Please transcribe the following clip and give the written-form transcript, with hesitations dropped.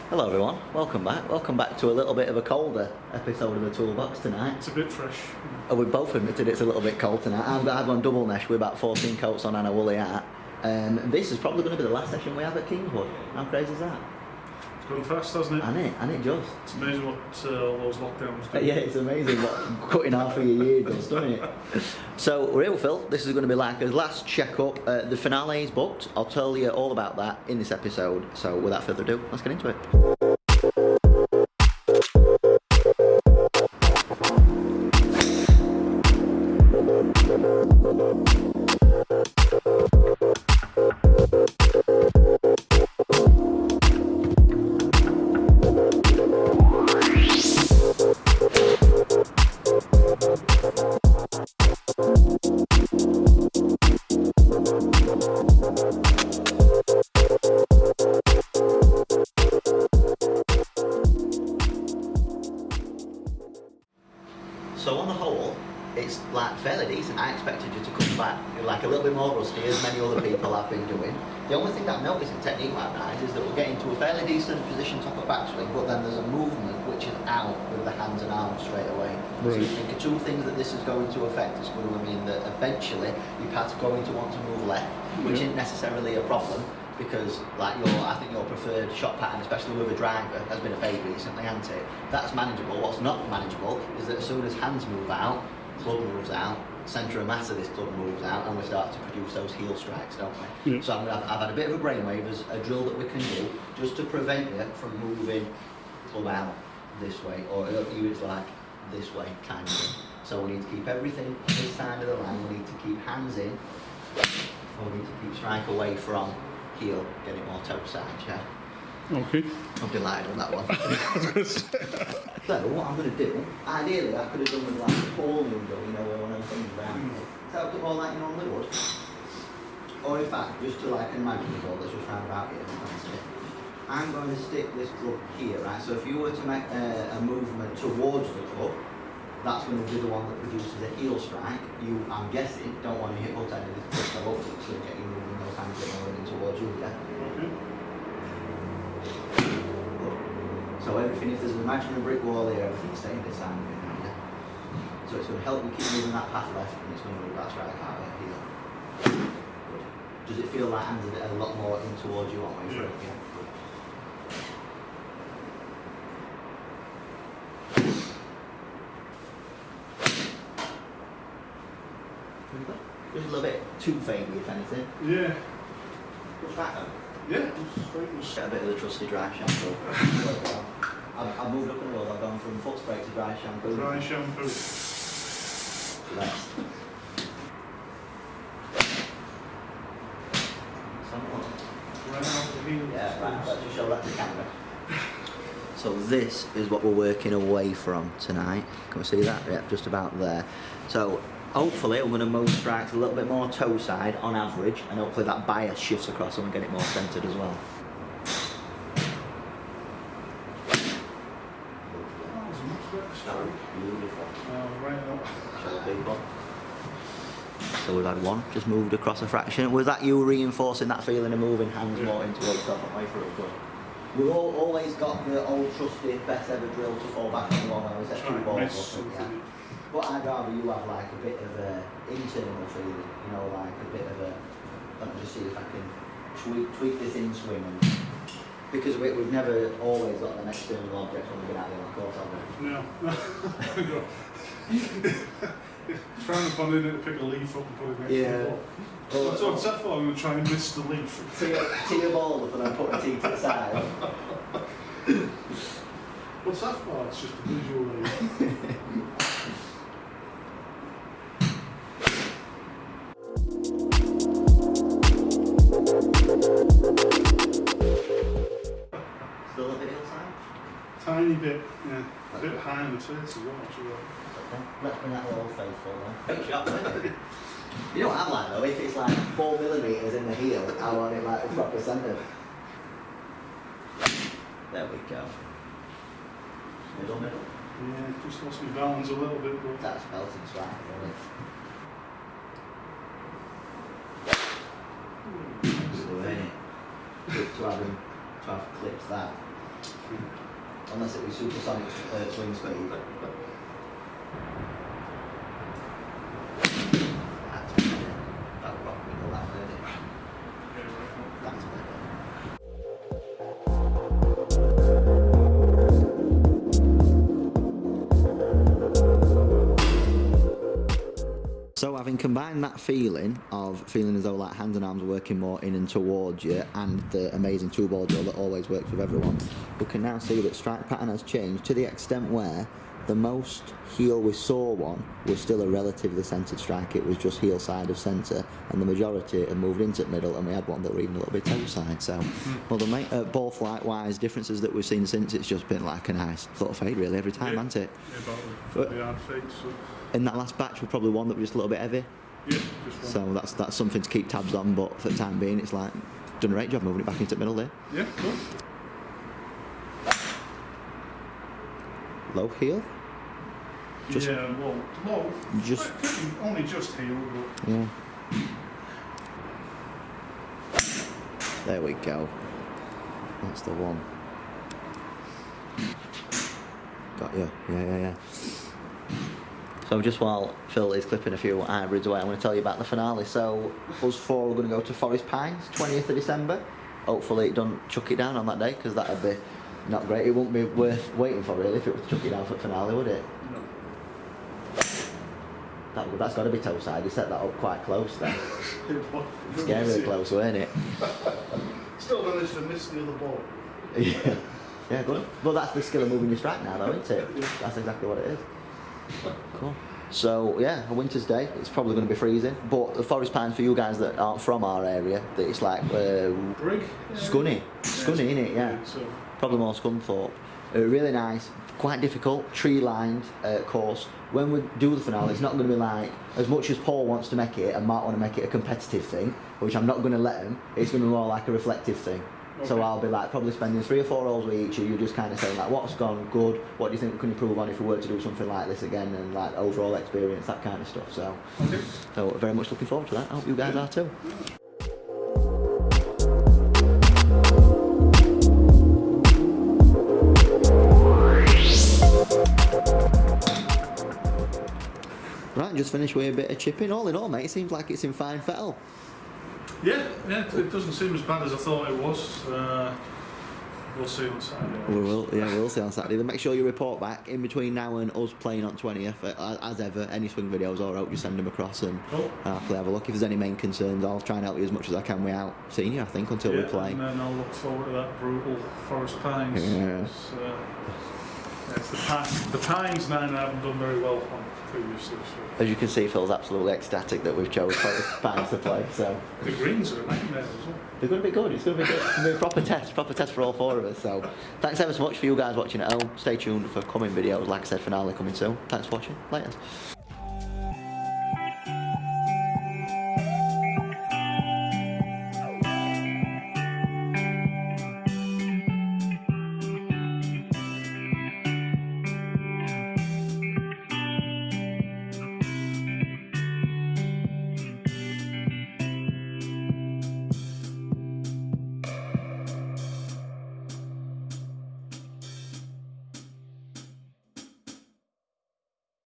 Hello everyone, welcome back. Welcome back to a little bit of a colder episode of the Toolbox tonight. It's a bit fresh. We both admitted it's a little bit cold tonight. I've gone double mesh with about 14 coats on and a woolly hat. This is probably going to be the last session we have at Kingswood. How crazy is that? It's gone fast, hasn't it? And it just. It's amazing what all those lockdowns do. Yeah, it's amazing what cutting half of your year does, doesn't it? So we're here with Phil. This is going to be like a last check-up. The finale is booked. I'll tell you all about that in this episode. So without further ado, let's get into it. So on the whole, it's like fairly decent. I expected you to come back like a little bit more rusty, as many other people have been doing. The only thing that I've noticed in technique-wise is that we're getting to a fairly decent position top of backswing, but then there's a movement which is out with the hands and arms straight away. Right. So you think of two things that this is going to affect. It's going to mean that eventually your pad's going to want to move left, which isn't necessarily a problem. Because like I think your preferred shot pattern, especially with a driver, has been a fade recently, hasn't it? That's manageable. What's not manageable is that as soon as hands move out, club moves out, centre of mass of this club moves out, and we start to produce those heel strikes, don't we? Yeah. So I've had a bit of a brainwave as a drill that we can do just to prevent you from moving club out this way, or you it's like this way kind of thing. So we need to keep everything this side of the line. We need to keep hands in, or we need to keep strike away from heel, get it more toe side, yeah. Okay. I'm delighted on that one. So what I'm going to do, ideally I could have done with like a pole window, you know, where one of the things around it. So I'll do all that you normally would. Or in fact, just to like imagine the ball that's just round about here, I'm going to stick this club here, right? So if you were to make a movement towards the club, that's going to be the one that produces a heel strike. You, I'm guessing, don't want to hit both ends of this club, so hopefully it's going to get you moving those hands a bit more towards you, yeah? So everything, if there's an imaginary brick wall here, everything's staying this side of it now, yeah? So it's going to help you keep moving that path left, and it's going to move that strike out of here. Good. Does it feel like hands a lot more in towards you one way through? Yeah. Good. Just a little bit too fadey, if anything. Yeah. Push back though. Yeah. Get a bit of the trusty dry shampoo. I've moved up in the world. I've gone from foot spray to dry shampoo. Dry shampoo. Left. Right out the heel. Yeah, right. Let's just show that to the camera. So this is what we're working away from tonight. Can we see that? Yeah, just about there. So hopefully we're going to move strikes a little bit more toe side on average, and hopefully that bias shifts across and we get it more centred as well. Beautiful. Show people. So we've had one just moved across a fraction. Was that you reinforcing that feeling of moving hands more into towards top and way through? Good. We've always got the old trusty best ever drill to fall back on the one where we set two balls up. Yeah. But I'd rather you have like a bit of a internal feeling, you know, like a bit of a. Let me just see if I can tweak this in swing. Because we've never always got an external object when we get out there on course, have we? No. Frown upon it to pick a leaf up and put it next to the ball. Well, so what's that for? I'm going to try and miss the leaf. Tee a ball up and then put a tee to the side. What's that for? It's just a visual aid. Still a bit hillside? Tiny bit, yeah. A bit high on the face as well, actually. Okay. Let's bring that little faithful then. Great shot, isn't it? You know what I'm like though? If it's like 4mm in the heel, I want it like proper centred. There we go. Middle. Yeah, just lost my balance a little bit, but That's belting strike, really. Good to have clipped that. Unless it was supersonic swing speed. That's better. That would probably go that way, isn't it? That's better. So having combined that feeling of feeling as though like hands and arms are working more in and towards you and the amazing tool ball drill that always works with everyone, we can now see that strike pattern has changed to the extent where the most heel we saw one was still a relatively centred strike. It was just heel side of centre, and the majority have moved into the middle, and we had one that were even a little bit toe side. So, well, the ball flight wise differences that we've seen since, it's just been like a nice sort of fade really every time, hasn't it? Yeah, about the hard fade. So. In that last batch, we probably one that was just a little bit heavy. Yeah, just one. So that's something to keep tabs on. But for the time being, it's like done a great job moving it back into the middle there. Yeah, cool. Low heel. Just, yeah, well, low. Just only just heel, but yeah. There we go. That's the one. Got you. Yeah. So just while Phil is clipping a few hybrids away, I'm going to tell you about the finale. So us four are going to go to Forest Pines, 20th of December. Hopefully it don't chuck it down on that day, because that would be not great. It wouldn't be worth waiting for really if it was to chuck it down for the finale, would it? no. That's got to be toe side. You set that up quite close then. Scary close, weren't it? Still managed to miss the other ball. Yeah, good. Well, that's the skill of moving your strike now, though, isn't it? That's exactly what it is. Cool. So yeah, a winter's day. It's probably going to be freezing, but the Forest Pines, for you guys that aren't from our area, that it's like Brig. Scunny, isn't it? Yeah. So. Probably more Scunthorpe. Really nice, quite difficult, tree-lined course. When we do the finale, it's not going to be like, as much as Paul wants to make it and Mark want to make it a competitive thing, which I'm not going to let him, it's going to be more like a reflective thing. Okay. So I'll be like probably spending 3 or 4 hours with each of you, just kind of saying like what's gone good, what do you think we can improve on if we were to do something like this again, and like overall experience, that kind of stuff. So, so very much looking forward to that. I hope you guys are too. Right, just finished with a bit of chipping. All in all, mate, it seems like it's in fine fettle. Yeah, it doesn't seem as bad as I thought it was. We'll see on Saturday. We'll see on Saturday. Then make sure you report back in between now and us playing on 20th. As ever, any swing videos or out, you send them across and hopefully have a look. If there's any main concerns, I'll try and help you as much as I can without seeing you, I think, until we play. And then I'll look forward to that brutal Forest Pines. Yeah. It's the Pines nine I haven't done very well on previously. So. As you can see, Phil's absolutely ecstatic that we've chose Forest Pines to play. So the greens are a nightmare as well. They're going to be good. It's going to be good. It's going to be a proper test for all 4 of us. So thanks ever so much for you guys watching at home. Stay tuned for coming videos. Like I said, finale coming soon. Thanks for watching. Later.